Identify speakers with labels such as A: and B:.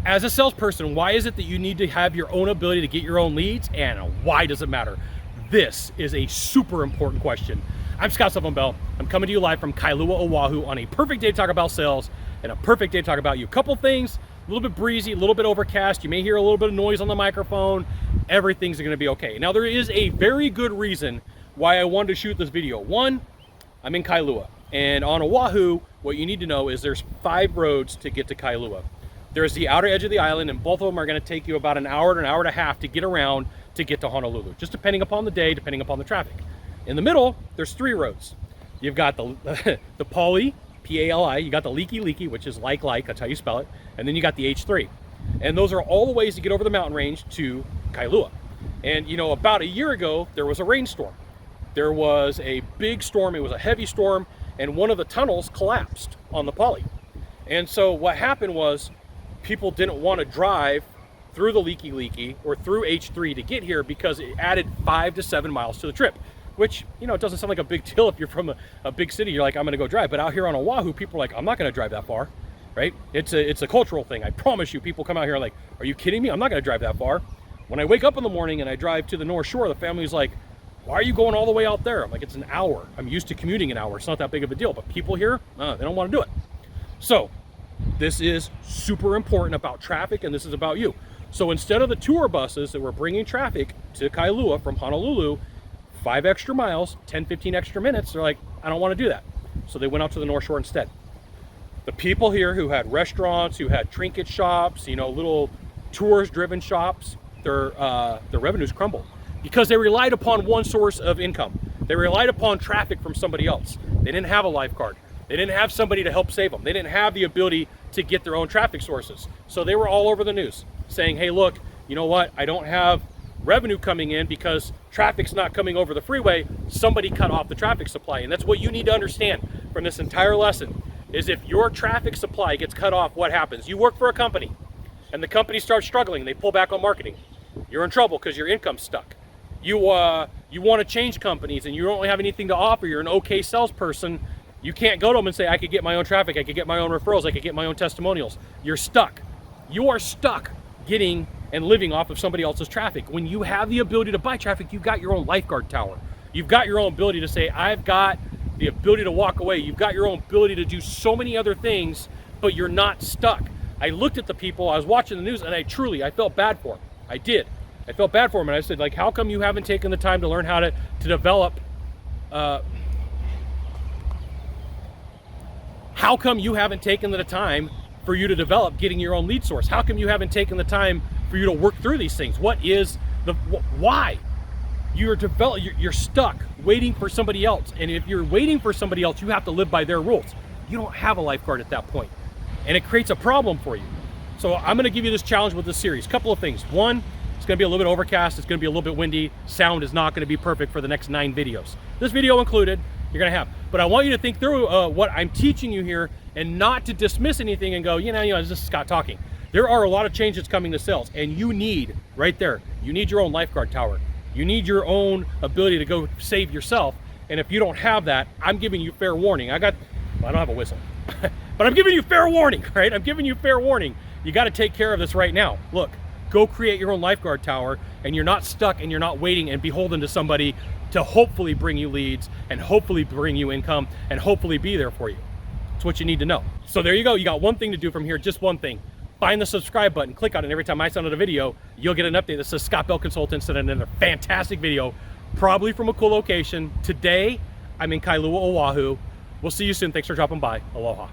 A: as a salesperson, why is it that you need to have your own ability to get your own leads, and why does it matter? This is a super important question. I'm Sylvan Bell. I'm coming to you live from Kailua, Oahu on a perfect day to talk about sales and a perfect day to talk about you. Couple things, a little bit breezy, a little bit overcast. You may hear a little bit of noise on the microphone. Everything's gonna be okay. Now, there is a very good reason why I wanted to shoot this video. One, I'm in Kailua, and on Oahu, what you need to know is there's 5 roads to get to Kailua. There's the outer edge of the island, and both of them are going to take you about an hour to an hour and a half to get around to get to Honolulu, just depending upon the day, depending upon the traffic. In the middle, there's 3 roads. You've got the Pali, P-A-L-I, you got the Leaky, which is like, that's how you spell it, and then you got the H3. And those are all the ways to get over the mountain range to Kailua. And you know, about a year ago, there was a rainstorm. There was a big storm, it was a heavy storm, and one of the tunnels collapsed on the Pali. And so what happened was, people didn't want to drive through the Leaky or through H3 to get here because it added 5 to 7 miles to the trip, which, you know, it doesn't sound like a big deal if you're from a big city. You're like, I'm going to go drive. But out here on Oahu, people are like, I'm not going to drive that far, right? It's a cultural thing. I promise you, people come out here like, are you kidding me? I'm not going to drive that far. When I wake up in the morning and I drive to the North Shore, the family's like, why are you going all the way out there? I'm like, it's an hour. I'm used to commuting an hour. It's not that big of a deal. But people here, they don't want to do it. So this is super important about traffic, and this is about you. So instead of the tour buses that were bringing traffic to Kailua from Honolulu, 5 extra miles, 10, 15 extra minutes, they're like, I don't want to do that. So they went out to the North Shore instead. The people here who had restaurants, who had trinket shops, you know, little tourist-driven shops, their revenues crumbled because they relied upon one source of income. They relied upon traffic from somebody else. They didn't have a lifeguard. They didn't have somebody to help save them. They didn't have the ability to get their own traffic sources. So they were all over the news saying, hey, look, you know what? I don't have revenue coming in because traffic's not coming over the freeway. Somebody cut off the traffic supply. And that's what you need to understand from this entire lesson is if your traffic supply gets cut off, what happens? You work for a company and the company starts struggling. They pull back on marketing. You're in trouble because your income's stuck. You want to change companies and you don't have anything to offer. You're an okay salesperson. You can't go to them and say, I could get my own traffic, I could get my own referrals, I could get my own testimonials. You're stuck. You are stuck getting and living off of somebody else's traffic. When you have the ability to buy traffic, you've got your own lifeguard tower. You've got your own ability to say, I've got the ability to walk away. You've got your own ability to do so many other things, but you're not stuck. I looked at the people, I was watching the news, and I felt bad for them. I did. I felt bad for them, and I said, like, how come you haven't taken the time to learn how to develop how come you haven't taken the time for you to develop getting your own lead source? How come you haven't taken the time for you to work through these things? Why? You're stuck waiting for somebody else. And if you're waiting for somebody else, you have to live by their rules. You don't have a lifeguard at that point. And it creates a problem for you. So I'm gonna give you this challenge with this series. Couple of things. One, it's gonna be a little bit overcast. It's gonna be a little bit windy. Sound is not gonna be perfect for the next 9 videos. This video included, you're gonna have. But I want you to think through what I'm teaching you here and not to dismiss anything and go, you know, this is Scott talking. There are a lot of changes coming to sales, and you need, right there, you need your own lifeguard tower. You need your own ability to go save yourself. And if you don't have that, I'm giving you fair warning. I don't have a whistle, but I'm giving you fair warning, right? I'm giving you fair warning. You gotta take care of this right now. Look, go create your own lifeguard tower, and you're not stuck and you're not waiting and beholden to somebody to hopefully bring you leads and hopefully bring you income and hopefully be there for you. It's what you need to know. So there you go. You got one thing to do from here, just one thing. Find the subscribe button, click on it, and every time I send out a video, you'll get an update that says Scott Bell Consultants sent another fantastic video, probably from a cool location. Today, I'm in Kailua, Oahu. We'll see you soon. Thanks for dropping by. Aloha.